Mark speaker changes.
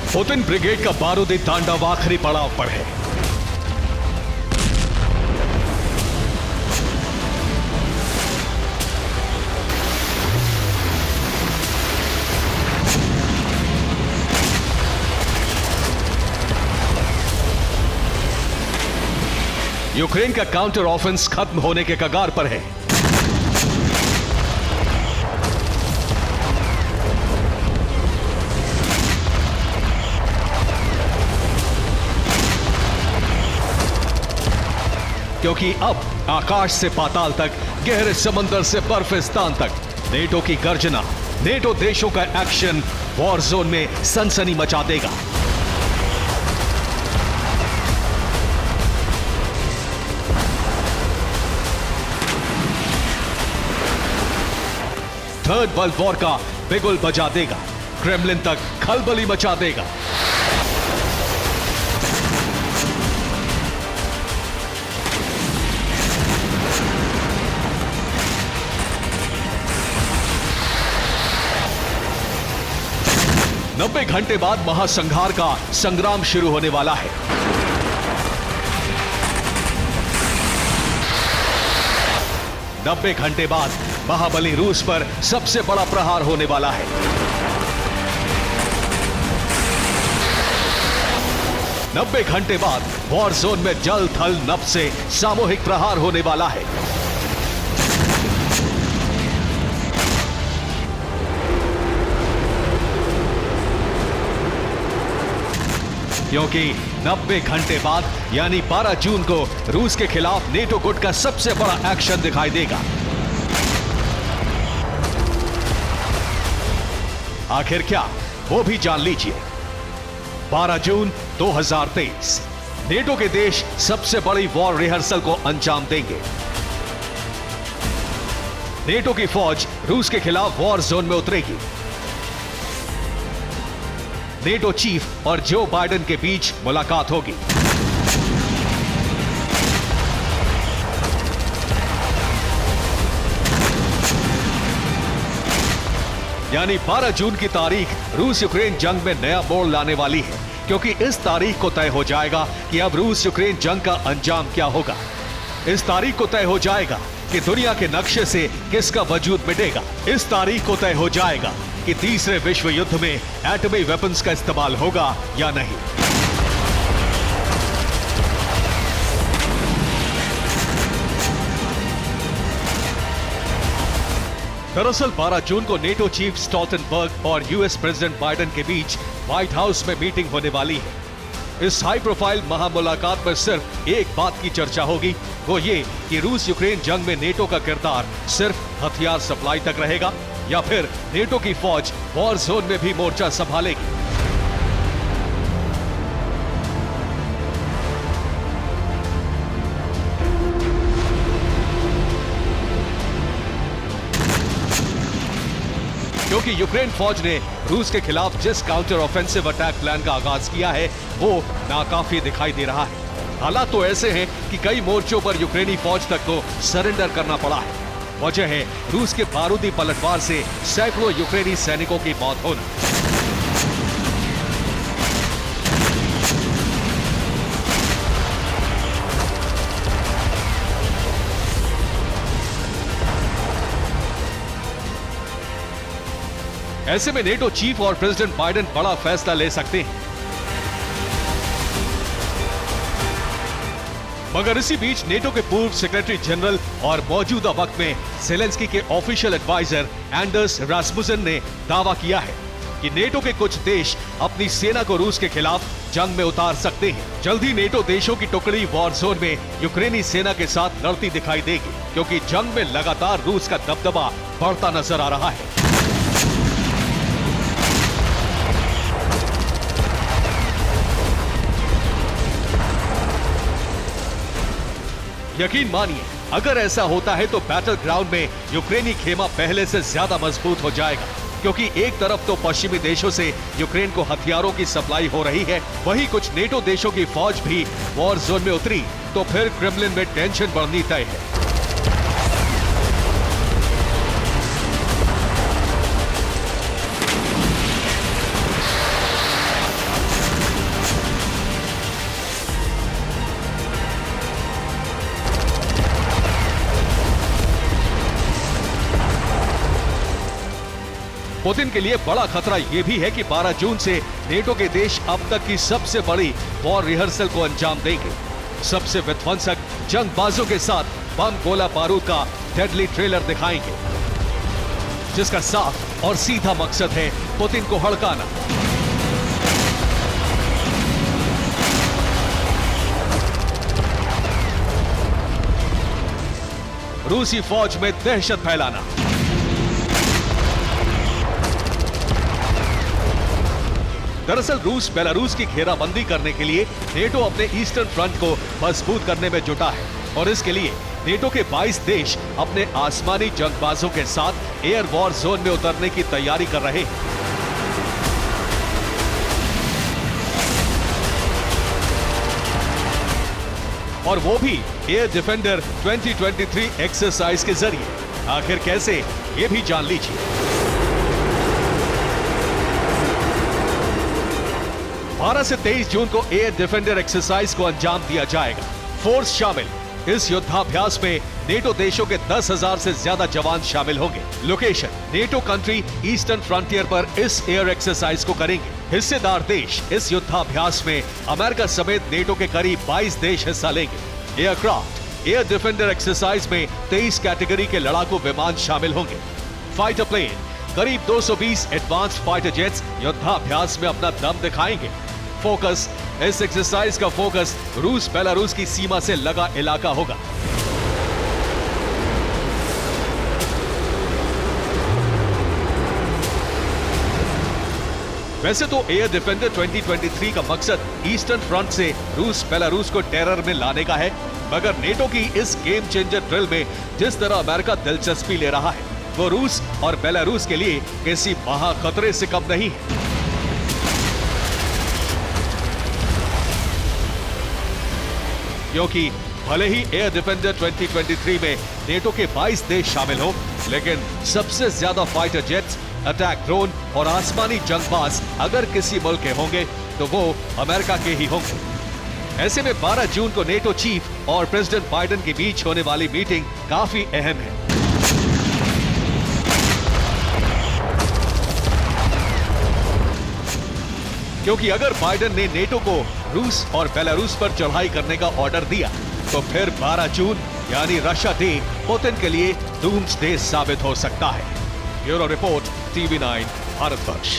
Speaker 1: Putin brigade का बारूदी तांडव आखिरी पड़ाव पर है। यूक्रेन का काउंटर ऑफेंस खत्म होने के कगार पर है। क्योंकि अब आकाश से पाताल तक, गहरे समंदर से बर्फिस्तान तक नेटो की गर्जना, नेटो देशों का एक्शन वॉर जोन में सनसनी मचा देगा। थर्ड वर्ल्ड वॉर का बिगुल बजा देगा, क्रेमलिन तक खलबली मचा देगा। नब्बे घंटे बाद महासंहार का संग्राम शुरू होने वाला है। नब्बे घंटे बाद महाबली रूस पर सबसे बड़ा प्रहार होने वाला है। नब्बे घंटे बाद वॉर जोन में जल थल नभ से सामूहिक प्रहार होने वाला है। क्योंकि 90 घंटे बाद यानी 12 जून को रूस के खिलाफ नेटो गुट का सबसे बड़ा एक्शन दिखाई देगा। आखिर क्या, वो भी जान लीजिए। 12 जून 2023 नेटो के देश सबसे बड़ी वॉर रिहर्सल को अंजाम देंगे। नेटो की फौज रूस के खिलाफ वॉर जोन में उतरेगी। नेटो चीफ और जो बाइडेन के बीच मुलाकात होगी। यानी 12 जून की तारीख रूस यूक्रेन जंग में नया मोड़ लाने वाली है, क्योंकि इस तारीख को तय हो जाएगा कि अब रूस यूक्रेन जंग का अंजाम क्या होगा। इस तारीख को तय हो जाएगा कि दुनिया के नक्शे से किसका वजूद मिटेगा। इस तारीख को तय हो जाएगा कि तीसरे विश्व युद्ध में एटमी वेपन्स का इस्तेमाल होगा या नहीं। दरअसल 12 जून को नेटो चीफ स्टॉल्टनबर्ग और यूएस प्रेसिडेंट बाइडेन के बीच व्हाइट हाउस में मीटिंग होने वाली है। इस हाई प्रोफाइल महामुलाकात में सिर्फ एक बात की चर्चा होगी, वो ये कि रूस यूक्रेन जंग में नेटो का किरदार सिर्फ हथियार सप्लाई तक रहेगा या फिर नेटो की फौज वॉर जोन में भी मोर्चा संभालेगी। क्योंकि यूक्रेन फौज ने रूस के खिलाफ जिस काउंटर ऑफेंसिव अटैक प्लान का आगाज किया है वो नाकाफी दिखाई दे रहा है। हालात तो ऐसे हैं कि कई मोर्चों पर यूक्रेनी फौज तक को सरेंडर करना पड़ा है। वजह है रूस के बारूदी पलटवार से सैकड़ों यूक्रेनी सैनिकों की मौत होना। ऐसे में नेटो चीफ और प्रेसिडेंट बाइडेन बड़ा फैसला ले सकते हैं। मगर इसी बीच नेटो के पूर्व सेक्रेटरी जनरल और मौजूदा वक्त में ज़ेलेंस्की के ऑफिशियल एडवाइजर एंडर्स रास्मुसन ने दावा किया है कि नेटो के कुछ देश अपनी सेना को रूस के खिलाफ जंग में उतार सकते हैं। जल्द ही नेटो देशों की टुकड़ी वॉर जोन में यूक्रेनी सेना के साथ लड़ती दिखाई देगी, क्योंकि जंग में लगातार रूस का दबदबा बढ़ता नजर आ रहा है। यकीन मानिए, अगर ऐसा होता है तो बैटल ग्राउंड में यूक्रेनी खेमा पहले से ज्यादा मजबूत हो जाएगा, क्योंकि एक तरफ तो पश्चिमी देशों से यूक्रेन को हथियारों की सप्लाई हो रही है, वहीं कुछ नेटो देशों की फौज भी वॉर जोन में उतरी तो फिर क्रेमलिन में टेंशन बढ़नी तय है। पुतिन के लिए बड़ा खतरा यह भी है कि 12 जून से नेटो के देश अब तक की सबसे बड़ी वॉर रिहर्सल को अंजाम देंगे। सबसे विध्वंसक जंगबाजों के साथ बम गोला बारूद का डेडली ट्रेलर दिखाएंगे, जिसका साफ और सीधा मकसद है पुतिन को हड़काना। रूसी फौज में दहशत फैलाना, दरअसल रूस बेलारूस की घेराबंदी करने के लिए नेटो अपने ईस्टर्न फ्रंट को मजबूत करने में जुटा है और इसके लिए नेटो के 22 देश अपने आसमानी जंगबाजों के साथ एयर वॉर जोन में उतरने की तैयारी कर रहे हैं। और वो भी एयर डिफेंडर 2023 एक्सरसाइज के जरिए। आखिर कैसे, ये भी जान लीजिए। बारह से 23 जून को एयर डिफेंडर एक्सरसाइज को अंजाम दिया जाएगा। फोर्स शामिल। इस युद्धाभ्यास में नेटो देशों के 10,000 से ज्यादा जवान शामिल होंगे। Location NATO country eastern frontier पर इस एयर एक्सरसाइज को करेंगे। हिस्सेदार देश इस युद्धाभ्यास में अमेरिका समेत नेटो के करीब 22 देश हिस्सा लेंगे। एयरक्राफ्ट एयर डिफेंडर एक्सरसाइज में 23 कैटेगरी के लड़ाकू विमान शामिल होंगे। फाइटर प्लेन करीब 220 एडवांस्ड फाइटर जेट्स युद्धाभ्यास में अपना दम दिखाएंगे। फोकस, इस एक्सरसाइज का फोकस रूस बेलारूस की सीमा से लगा इलाका होगा। वैसे तो एयर डिफेंडर 2023 का मकसद ईस्टर्न फ्रंट से रूस बेलारूस को टेरर में लाने का है, मगर नेटो की इस गेम चेंजर ड्रिल में जिस तरह अमेरिका दिलचस्पी ले रहा है, वो रूस और बेलारूस के लिए किसी महा खतरे से कम नहीं है। क्योंकि भले ही एयर डिफेंडर 2023 में नेटो के 22 देश शामिल हो, लेकिन सबसे ज्यादा फाइटर जेट्स, अटैक ड्रोन और आसमानी जंगबाज अगर किसी मुल्क के होंगे तो वो अमेरिका के ही होंगे। ऐसे में 12 जून को नेटो चीफ और प्रेसिडेंट बाइडेन के बीच होने वाली मीटिंग काफी अहम है। क्योंकि अगर बाइडेन ने नेटो को रूस और बेलारूस पर चढ़ाई करने का ऑर्डर दिया तो फिर 12 जून यानी रशिया डे पुतिन के लिए डूम्सडे साबित हो सकता है। Bureau report, TV9 Bharatvarsh.